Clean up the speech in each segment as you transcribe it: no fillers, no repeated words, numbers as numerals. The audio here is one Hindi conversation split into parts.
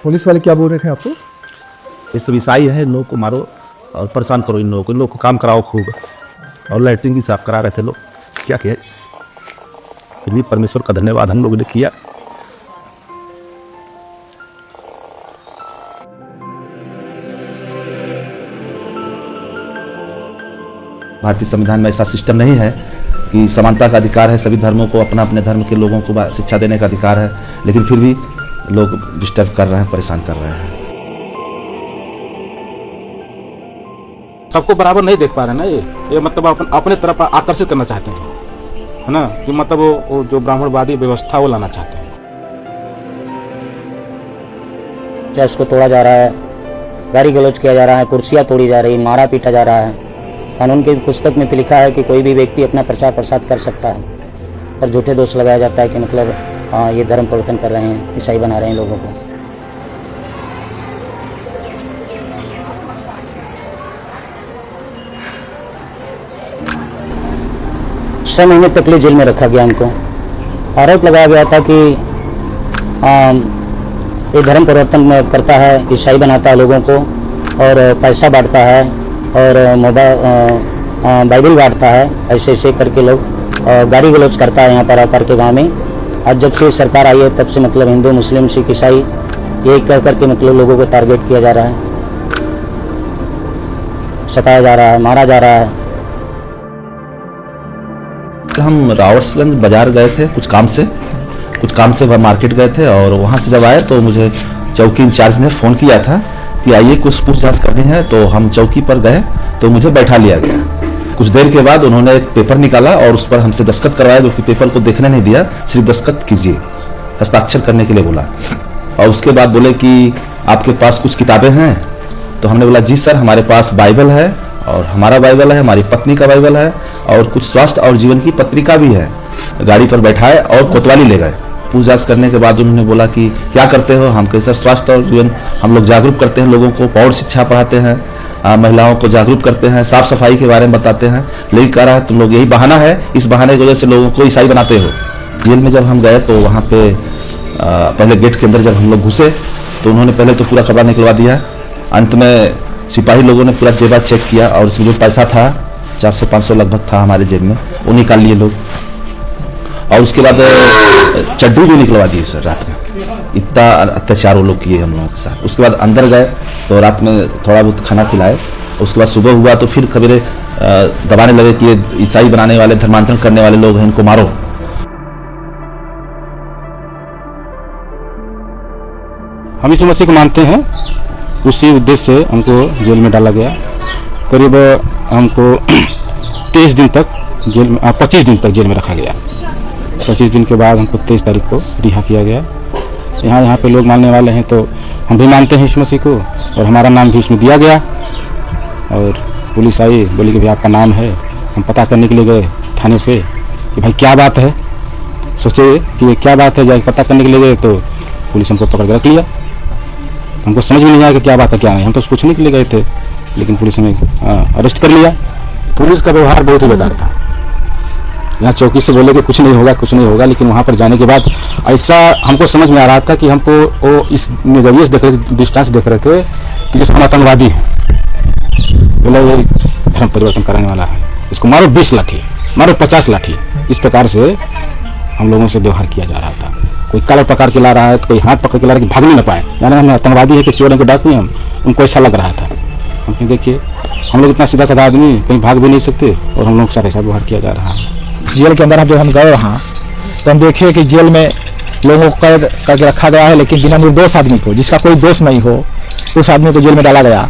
पुलिस वाले क्या बोल रहे थे आपको? ये सब ईसाई है, इन लोगों को मारो और परेशान करो इन लोगों को काम कराओ खूब, और लैट्रिन भी साफ करा रहे थे लोग। क्या किया, फिर भी परमेश्वर का धन्यवाद हम लोगों ने किया। भारतीय संविधान में ऐसा सिस्टम नहीं है कि समानता का अधिकार है, सभी धर्मों को अपना अपने धर्म के लोगों को शिक्षा देने का अधिकार है, लेकिन फिर भी लोग डिस्टर्ब कर रहे हैं, परेशान कर रहे हैं। सबको बराबर नहीं देख पा रहे ना, ये मतलब अपने तरफ आकर्षित करना चाहते हैं, है ना, कि मतलब वो जो ब्राह्मणवादी व्यवस्था वो लाना चाहते हैं। चर्च को तोड़ा जा रहा है, गाली गलौज किया जा रहा है, कुर्सियां तोड़ी जा रही, मारा पीटा जा रहा है। कानून की पुस्तक में तो लिखा है कि कोई भी व्यक्ति अपना प्रचार प्रसार कर सकता है, पर झूठे दोष लगाया जाता है कि मतलब ये धर्म परिवर्तन कर रहे हैं, ईसाई बना रहे हैं लोगों को। 6 महीने तक लिए जेल में रखा गया। हमको आरोप लगाया गया था कि ये धर्म परिवर्तन करता है, ईसाई बनाता है लोगों को, और पैसा बांटता है, और बाइबल बांटता है, ऐसे ऐसे करके लोग गाली गलौज करता है यहाँ पर आकर के गाँव में। आज जब से सरकार आई है तब से मतलब हिंदू मुस्लिम सिख ईसाई यही कह करके मतलब लोगों को टारगेट किया जा रहा है, सताया जा रहा है, मारा जा रहा है। हम रावटसगंज बाजार गए थे कुछ काम से मार्केट गए थे, और वहाँ से जब आए तो मुझे चौकी इंचार्ज ने फ़ोन किया था कि आइए कुछ पूछताछ करनी है। तो हम चौकी पर गए तो मुझे बैठा लिया गया। कुछ देर के बाद उन्होंने एक पेपर निकाला और उस पर हमसे दस्तखत करवाया, जो कि पेपर को देखने नहीं दिया, सिर्फ दस्तखत कीजिए, हस्ताक्षर करने के लिए बोला। और उसके बाद बोले कि आपके पास कुछ किताबें हैं? तो हमने बोला जी सर, हमारे पास बाइबल है, और हमारा बाइबल है, हमारी पत्नी का बाइबल है, और कुछ स्वास्थ्य और जीवन की पत्रिका भी है। गाड़ी पर बैठाए और कोतवाली ले गए। पूछताछ करने के बाद उन्होंने बोला कि क्या करते हो? हम कहे सर स्वास्थ्य और जीवन हम लोग जागरूक करते हैं, लोगों को पौध शिक्षा पढ़ाते हैं, महिलाओं को जागरूक करते हैं, साफ सफाई के बारे में बताते हैं। लेकिन कह रहा है तुम लोग यही बहाना है, इस बहाने की वजह से लोगों को ईसाई बनाते हो। जेल में जब हम गए तो वहाँ पे पहले गेट के अंदर जब हम लोग घुसे तो उन्होंने पहले तो पूरा कपड़ा निकलवा दिया। अंत में सिपाही लोगों ने पूरा जेबा चेक किया, और इसमें जो पैसा था 400-500 लगभग था हमारे जेब में, वो निकाल लिए लोग। और उसके बाद चड्डी भी निकलवा दिए सर रात में। इतना अत्याचार वो लोग किए हम लोगों के साथ। उसके बाद अंदर गए तो रात में थोड़ा बहुत खाना खिलाए। उसके बाद सुबह हुआ तो फिर खबरें दबाने लगे कि ईसाई बनाने वाले, धर्मांतरण करने वाले लोग हैं, इनको मारो। हम इस मसीह को मानते हैं, उसी उद्देश्य से हमको जेल में डाला गया। करीब हमको 23 दिन तक जेल में 25 दिन तक जेल में रखा गया। 25 दिन के बाद हमको 23 तारीख को रिहा किया गया। यहाँ पे लोग मानने वाले हैं तो हम भी मानते हैं इस मसीह को, और हमारा नाम भी इसमें दिया गया। और पुलिस आई, बोली कि भाई आपका नाम है। हम पता करने के लिए गए थाने पे कि भाई क्या बात है, सोचे कि क्या बात है, जाके पता करने के लिए गए तो पुलिस हमको पकड़ के रख लिया। हमको समझ में नहीं आया कि क्या बात है क्या नहीं। हम तो पूछने के लिए गए थे, लेकिन पुलिस ने अरेस्ट कर लिया। पुलिस का व्यवहार बहुत ही बेकार था। यहाँ चौकी से बोले कि कुछ नहीं होगा, लेकिन वहाँ पर जाने के बाद ऐसा हमको समझ में आ रहा था कि हमको वो इस नजरिए से देख रहे थे, डिस्टेंस देख रहे थे कि जैसे हम आतंकवादी हैं। बोला ये धर्म परिवर्तन कराने वाला है, इसको मारो 20 लाठी, मारो 50 लाठी। इस प्रकार से हम लोगों से व्यवहार किया जा रहा था। कोई कलर पकड़ के ला रहा है तो कोई हाथ पकड़ के ला रहा है कि भाग नहीं पाए, यानी हम आतंकवादी है कि चोर है कि डाकू हैं हम, उनको ऐसा लग रहा था। हम देखिए हम लोग इतना सीधा साधा आदमी, कहीं भाग भी नहीं सकते, और हम लोग के साथ ऐसा व्यवहार किया जा रहा है। जेल के अंदर जब हम गए वहाँ तो हम देखे कि जेल में लोगों को कैद करके रखा गया है, लेकिन बिना निर्दोष आदमी को, जिसका कोई दोष नहीं हो, उस आदमी को जेल में डाला गया।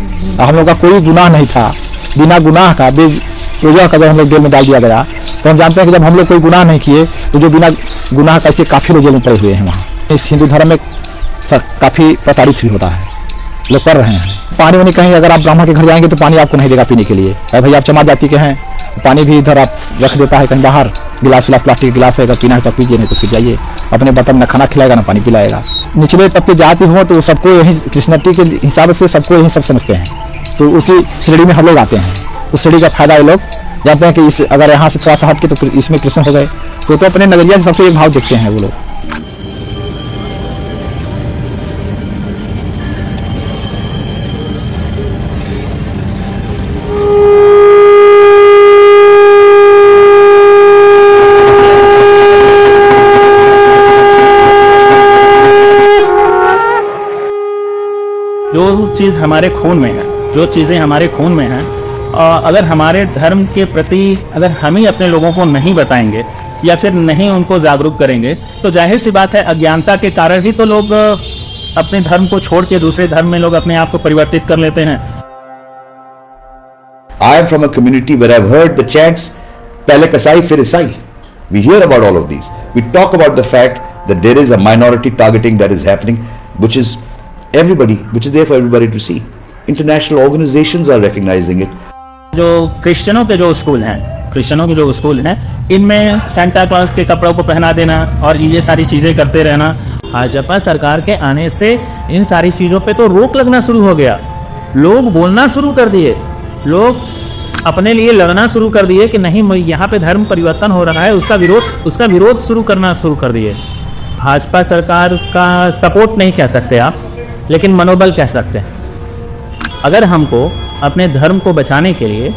हम लोग का कोई गुनाह नहीं था, बिना गुनाह का बेवजह का जब हम लोग जेल में डाल दिया गया। तो हम जानते हैं कि जब हम लोग कोई गुनाह नहीं किए तो जो बिना गुनाह का ऐसे काफ़ी लोग जेल में पड़े हुए हैं वहाँ। इस हिंदू धर्म में काफ़ी प्रताड़ित भी होता है, लोग कर रहे हैं। पानी वानी कहीं अगर आप ब्राह्मण के घर जाएंगे तो पानी आपको नहीं देगा पीने के लिए। अरे भाई आप चमार जाति के हैं, पानी भी इधर आप रख देता है कहीं बाहर, गिलास प्लास्टिक गिलास है, अगर पीना है तो पीजिए, नहीं तो फिर जाइए अपने बर्तन में खाना खिलाएगा ना पानी पिलाएगा। निचले तबके जाति हो तो सबको यही क्रिश्चियनिटी के हिसाब से सबको यही सब समझते हैं, तो उसी श्रेणी में हम लोग आते हैं। उस श्रेणी का फायदा ये लोग जानते हैं कि इस अगर यहाँ से थोड़ा सा हट के तो इसमें क्रिश्चियन हो गए, तो अपने नजरिया से सबको एक भाव देखते हैं वो लोग। जो चीज़ हमारे खून में है, जो चीज़ें हमारे खून में हैं, अगर हमारे धर्म के प्रति अगर हम ही अपने लोगों को नहीं बताएंगे या फिर नहीं उनको जागरूक करेंगे, तो जाहिर सी बात है अज्ञानता के कारण ही तो लोग अपने धर्म को छोड़ के दूसरे धर्म में लोग अपने आप को परिवर्तित कर लेते हैं। I am from a community where I've heard the chants "Pehle Kasai Fir Isai." We hear about all of these. We talk about the fact that there is a minority targeting that is happening, which is there for everybody to see. International organizations are recognizing it. जो क्रिश्चियनों के जो स्कूल हैं, इनमें सेंटा क्लॉज के कपड़ों को पहना देना और ये सारी चीज़ें करते रहना, भाजपा सरकार के आने से इन सारी चीज़ों पे तो रोक लगना शुरू हो गया। लोग बोलना शुरू कर दिए, लोग अपने लिए लड़ना शुरू कर दिए कि नहीं यहाँ पे धर्म परिवर्तन हो रहा है, उसका विरोध शुरू करना शुरू कर दिए। भाजपा सरकार का सपोर्ट नहीं कह सकते आप, लेकिन मनोबल कह सकते हैं। अगर हमको अपने धर्म को बचाने के लिए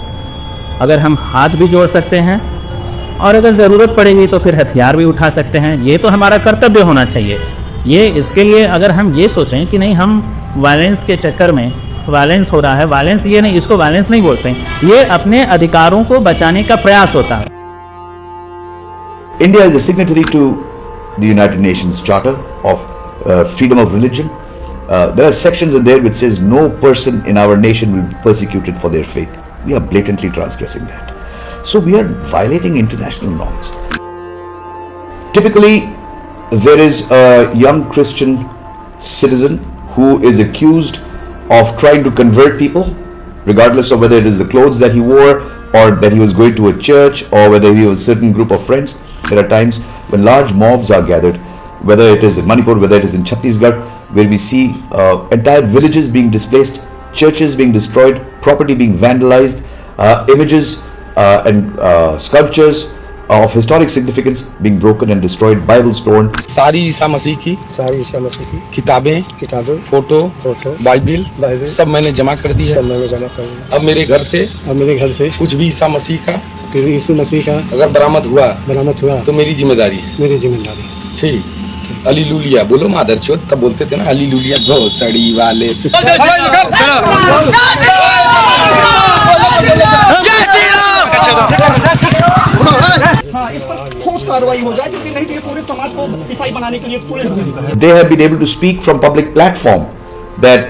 अगर हम हाथ भी जोड़ सकते हैं और अगर ज़रूरत पड़ेगी तो फिर हथियार भी उठा सकते हैं, ये तो हमारा कर्तव्य होना चाहिए। ये इसके लिए अगर हम ये सोचें कि नहीं हम वायलेंस के चक्कर में वायलेंस हो रहा है, वायलेंस ये नहीं, इसको वायलेंस नहीं बोलते हैं, ये अपने अधिकारों को बचाने का प्रयास होता है। India is a signatory to the United Nations Charter of Freedom of Religion. There are sections in there which says no person in our nation will be persecuted for their faith. We are blatantly transgressing that. So we are violating international norms. Typically, there is a young Christian citizen who is accused of trying to convert people, regardless of whether it is the clothes that he wore or that he was going to a church or whether he was a certain group of friends. There are times when large mobs are gathered, whether it is in Manipur, whether it is in Chhattisgarh, where we see entire villages being displaced, churches being destroyed, property being vandalized, images and sculptures of historic significance being broken and destroyed, Bibles torn. सारी ईसा मसीह की किताबें फोटो बाइबिल सब मैंने जमा कर दी है। अब मेरे घर से कुछ भी ईसा मसीह का अगर बरामद हुआ तो मेरी जिम्मेदारी ठीक। हालेलुया बोलो मादर चोद, तब बोलते थे ना हालेलुया घोसड़ी वाले। They have been able to speak from public platform that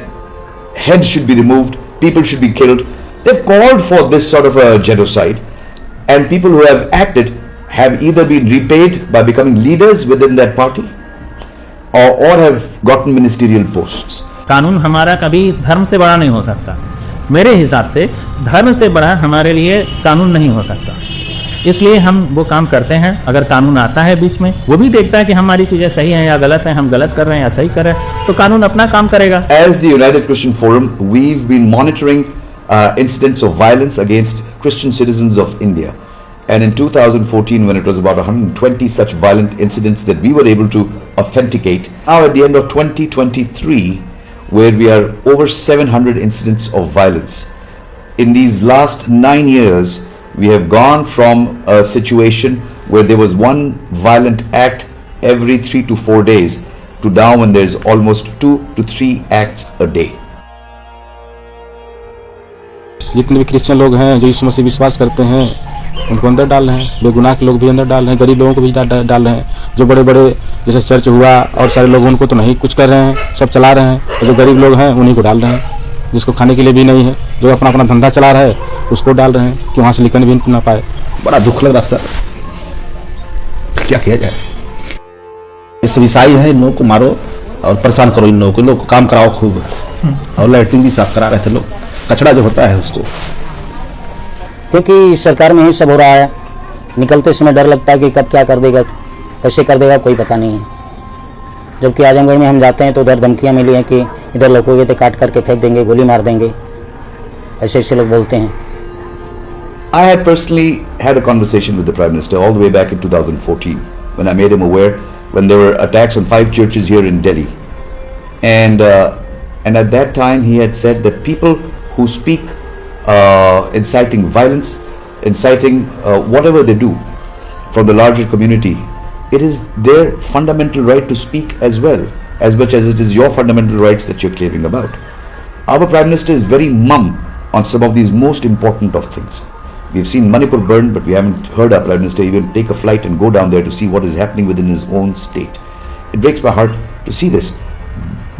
heads should be removed, people should be killed. They've called for this sort of a genocide, and people who have acted have either been repaid by becoming leaders within that party or have gotten ministerial posts. कानून हमारा कभी धर्म से बड़ा नहीं हो सकता। मेरे हिसाब से धर्म से बड़ा हमारे लिए कानून नहीं हो सकता, इसलिए हम वो काम करते हैं। अगर कानून आता है बीच में, वो भी देखता है कि हमारी चीज़ें सही हैं या गलत हैं, हम गलत कर रहे हैं या सही कर रहे हैं, तो कानून अपना काम करेगा। As the United Christian Forum, we've been monitoring incidents of violence against Christian citizens of India. And in 2014, when it was about 120 such violent incidents that we were able to authenticate, now at the end of 2023, where we are over 700 incidents of violence. In these last 9 years, we have gone from a situation where there was one violent act every 3 to 4 days to now when there's almost 2 to 3 acts a day. जितने भी क्रिश्चियन लोग हैं जो यीशु मसीह विश्वास करते हैं उनको अंदर डाल रहे हैं, बेगुनाह के लोग भी अंदर डाल रहे हैं, गरीब लोगों को भी डाल रहे हैं। जो बड़े बड़े जैसे चर्च हुआ और सारे लोग उनको तो नहीं कुछ कर रहे हैं, सब चला रहे हैं, और जो गरीब लोग हैं उन्हीं को डाल रहे हैं, जिसको खाने के लिए भी नहीं है, जो अपना अपना धंधा चला रहा है उसको डाल रहे हैं कि वहाँ से निकल भी ना पाए। बड़ा दुख लग रहा सर, क्या किया जाए। ये सब ईसाई हैं, इन लोगों को मारो और परेशान करो, इन लोगों को काम कराओ खूब, और लैट्रिन भी साफ करा रहे थे लोग, कचरा जो होता है उसको। क्योंकि सरकार में ही सब हो रहा है, निकलते समय डर लगता है कि कब क्या कर देगा, कैसे कर देगा, कोई पता नहीं है। जबकि आजमगढ़ में हम जाते हैं तो उधर धमकियाँ मिली हैं कि इधर लोगों तो काट करके फेंक देंगे, गोली मार देंगे, ऐसे ऐसे लोग बोलते हैं। I had personally had a conversation with the Prime Minister all the way back in 2014 when I made him aware when there were attacks on 5 churches here in Delhi, and at that time he had said that people who speak inciting violence, inciting whatever they do from the larger community, it is their fundamental right to speak as well, as much as it is your fundamental rights that you're claiming about. Our Prime Minister is very mum on some of these most important of things. We've seen Manipur burned, but we haven't heard our Prime Minister even take a flight and go down there to see what is happening within his own state. It breaks my heart to see this.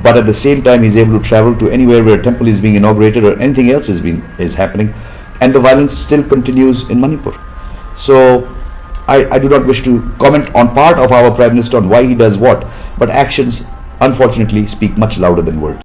But at the same time, he's able to travel to anywhere where a temple is being inaugurated or anything else is happening, and the violence still continues in Manipur. So I do not wish to comment on part of our Prime Minister on why he does what, but actions unfortunately speak much louder than words.